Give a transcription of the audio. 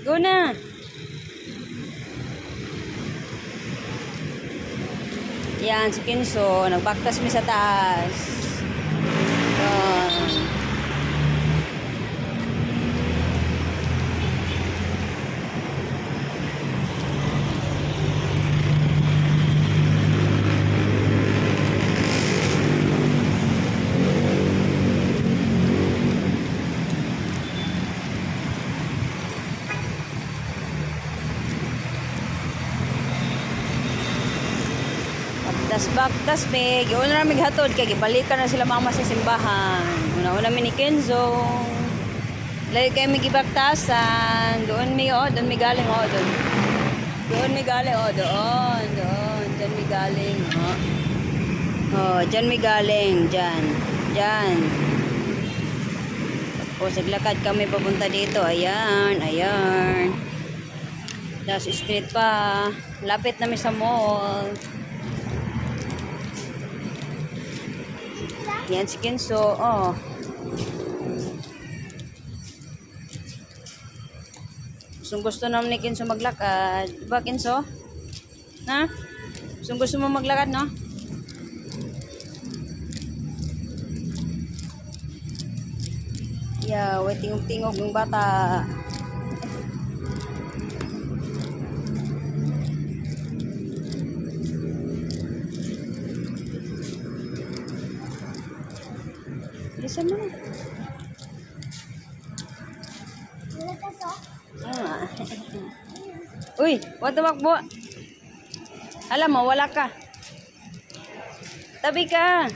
Go na. Yan, si Kinso. Nagbaktas mi sa taas. Yan. Baktas me, una na hatod kay gibalikan na sila mama sa simbahan. Una mi ni Kenzo. Layo kay mi gibaktasan. Doon mi galing doon. Doon mi galing doon. Diyan mi galing diyan mi galing diyan. Tapos naglakad kami papunta dito. Ayan. Das street pa. Lapit na mi sa mall. Yan si Kenzo, Gusto naman ni Kenzo maglakad. Diba, Kenzo? Na? Gusto mo maglakad, no? Yeah, tingog-tingog ng bata. Bilisan mo na. Uy, wag tumakbo. Alam mo, wala ka. Tabi ka.